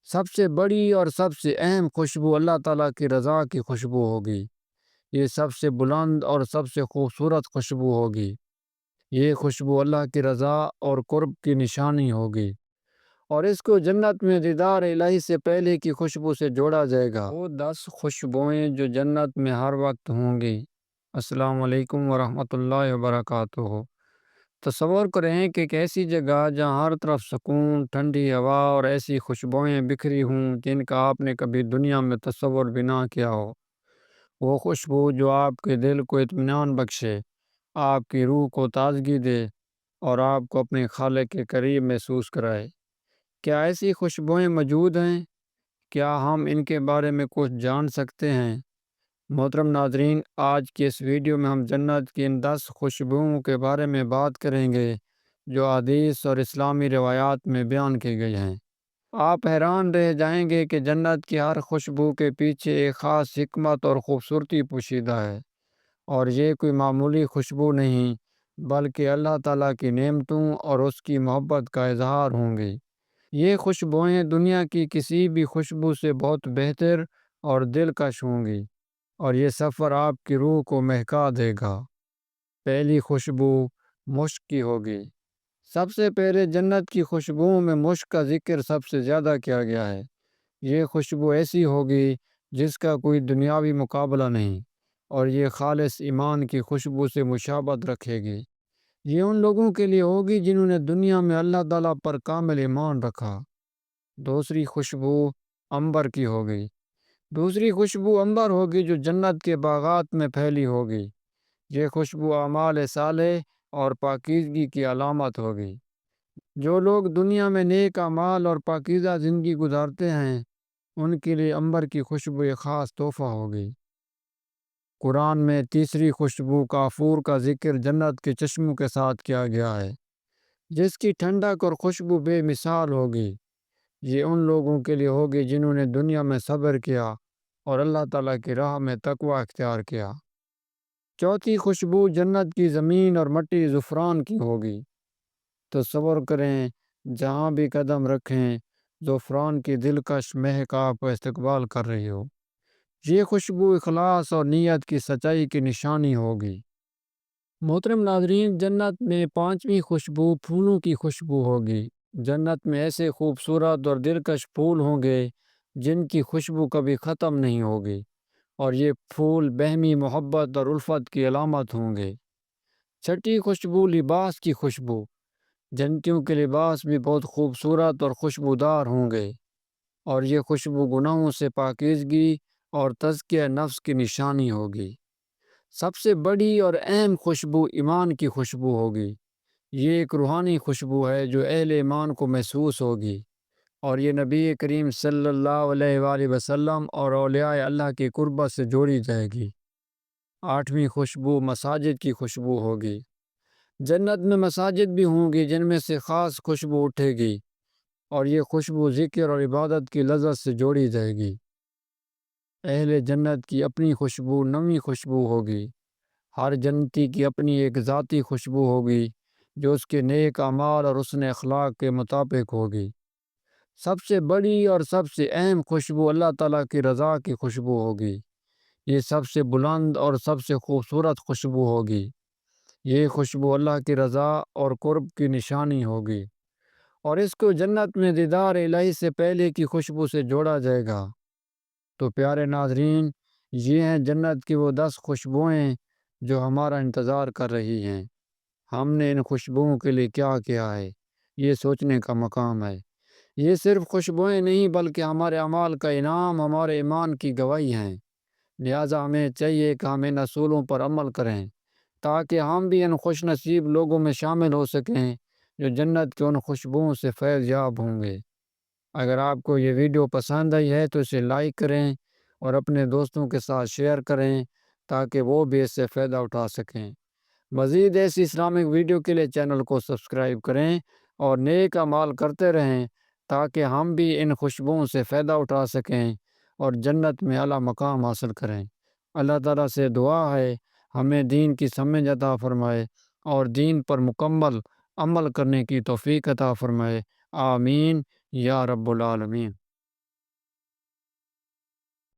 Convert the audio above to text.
سب سے بڑی اور سب سے اہم خوشبو اللہ تعالیٰ کی رضا کی خوشبو ہوگی۔ یہ سب سے بلند اور سب سے خوبصورت خوشبو ہوگی۔ یہ خوشبو اللہ کی رضا اور قرب کی نشانی ہوگی، اور اس کو جنت میں دیدار الہی سے پہلے کی خوشبو سے جوڑا جائے گا۔ وہ 10 خوشبوئیں جو جنت میں ہر وقت ہوں گی۔ السلام علیکم ورحمۃ اللہ وبرکاتہ۔ تصور کریں کہ ایک ایسی جگہ جہاں ہر طرف سکون، ٹھنڈی ہوا اور ایسی خوشبوئیں بکھری ہوں جن کا آپ نے کبھی دنیا میں تصور بھی نہ کیا ہو۔ وہ خوشبو جو آپ کے دل کو اطمینان بخشے، آپ کی روح کو تازگی دے اور آپ کو اپنے خالق کے قریب محسوس کرائے۔ کیا ایسی خوشبوئیں موجود ہیں؟ کیا ہم ان کے بارے میں کچھ جان سکتے ہیں؟ محترم ناظرین، آج کی اس ویڈیو میں ہم جنت کی ان 10 خوشبوؤں کے بارے میں بات کریں گے جو حدیث اور اسلامی روایات میں بیان کی گئی ہیں۔ آپ حیران رہ جائیں گے کہ جنت کی ہر خوشبو کے پیچھے ایک خاص حکمت اور خوبصورتی پوشیدہ ہے، اور یہ کوئی معمولی خوشبو نہیں بلکہ اللہ تعالیٰ کی نعمتوں اور اس کی محبت کا اظہار ہوں گی۔ یہ خوشبوئیں دنیا کی کسی بھی خوشبو سے بہت بہتر اور دلکش ہوں گی، اور یہ سفر آپ کی روح کو مہکا دے گا۔ پہلی خوشبو مشک کی ہوگی۔ سب سے پہلے جنت کی خوشبوؤں میں مشک کا ذکر سب سے زیادہ کیا گیا ہے۔ یہ خوشبو ایسی ہوگی جس کا کوئی دنیاوی مقابلہ نہیں، اور یہ خالص ایمان کی خوشبو سے مشابہت رکھے گی۔ یہ ان لوگوں کے لیے ہوگی جنہوں نے دنیا میں اللہ تعالیٰ پر کامل ایمان رکھا۔ دوسری خوشبو عنبر کی ہوگی۔ دوسری خوشبو عنبر ہوگی جو جنت کے باغات میں پھیلی ہوگی۔ یہ خوشبو اعمال صالح اور پاکیزگی کی علامت ہوگی۔ جو لوگ دنیا میں نیک اعمال اور پاکیزہ زندگی گزارتے ہیں ان کے لیے عنبر کی خوشبو ایک خاص تحفہ ہوگی۔ قرآن میں تیسری خوشبو کافور کا ذکر جنت کے چشموں کے ساتھ کیا گیا ہے، جس کی ٹھنڈک اور خوشبو بے مثال ہوگی۔ یہ ان لوگوں کے لیے ہوگی جنہوں نے دنیا میں صبر کیا اور اللہ تعالیٰ کی راہ میں تقوی اختیار کیا۔ چوتھی خوشبو جنت کی زمین اور مٹی زعفران کی ہوگی۔ تصور کریں جہاں بھی قدم رکھیں زعفران کی دلکش مہک آپ کا استقبال کر رہی ہو۔ یہ خوشبو اخلاص اور نیت کی سچائی کی نشانی ہوگی۔ محترم ناظرین، جنت میں پانچویں خوشبو پھولوں کی خوشبو ہوگی۔ جنت میں ایسے خوبصورت اور دلکش پھول ہوں گے جن کی خوشبو کبھی ختم نہیں ہوگی، اور یہ پھول باہمی محبت اور الفت کی علامت ہوں گے۔ چھٹی خوشبو لباس کی خوشبو۔ جنتیوں کے لباس بھی بہت خوبصورت اور خوشبودار ہوں گے، اور یہ خوشبو گناہوں سے پاکیزگی اور تزکیہ نفس کی نشانی ہوگی۔ سب سے بڑی اور اہم خوشبو ایمان کی خوشبو ہوگی۔ یہ ایک روحانی خوشبو ہے جو اہل ایمان کو محسوس ہوگی، اور یہ نبی کریم صلی اللہ علیہ وآلہ وسلم اور اولیاء اللہ کی قربت سے جوڑی جائے گی۔ آٹھویں خوشبو مساجد کی خوشبو ہوگی۔ جنت میں مساجد بھی ہوں گی جن میں سے خاص خوشبو اٹھے گی، اور یہ خوشبو ذکر اور عبادت کی لذت سے جوڑی جائے گی۔ اہل جنت کی اپنی خوشبو نویں خوشبو ہوگی۔ ہر جنتی کی اپنی ایک ذاتی خوشبو ہوگی جو اس کے نیک اعمال اور حسن اخلاق کے مطابق ہوگی۔ سب سے بڑی اور سب سے اہم خوشبو اللہ تعالیٰ کی رضا کی خوشبو ہوگی۔ یہ سب سے بلند اور سب سے خوبصورت خوشبو ہوگی۔ یہ خوشبو اللہ کی رضا اور قرب کی نشانی ہوگی، اور اس کو جنت میں دیدار الہی سے پہلے کی خوشبو سے جوڑا جائے گا۔ تو پیارے ناظرین، یہ ہیں جنت کی وہ 10 خوشبوئیں جو ہمارا انتظار کر رہی ہیں۔ ہم نے ان خوشبوؤں کے لیے کیا کیا ہے، یہ سوچنے کا مقام ہے۔ یہ صرف خوشبوئیں نہیں بلکہ ہمارے اعمال کا انعام، ہمارے ایمان کی گواہی ہیں۔ لہٰذا ہمیں چاہیے کہ ہم ان اصولوں پر عمل کریں تاکہ ہم بھی ان خوش نصیب لوگوں میں شامل ہو سکیں جو جنت کے ان خوشبوؤں سے فیض یاب ہوں گے۔ اگر آپ کو یہ ویڈیو پسند آئی ہے تو اسے لائک کریں اور اپنے دوستوں کے ساتھ شیئر کریں تاکہ وہ بھی اس سے فائدہ اٹھا سکیں۔ مزید ایسی اسلامک ویڈیو کے لیے چینل کو سبسکرائب کریں اور نیک اعمال کرتے رہیں تاکہ ہم بھی ان خوشبوؤں سے فائدہ اٹھا سکیں اور جنت میں اعلیٰ مقام حاصل کریں۔ اللہ تعالیٰ سے دعا ہے ہمیں دین کی سمجھ عطا فرمائے اور دین پر مکمل عمل کرنے کی توفیق عطا فرمائے۔ آمین یا رب العالمین۔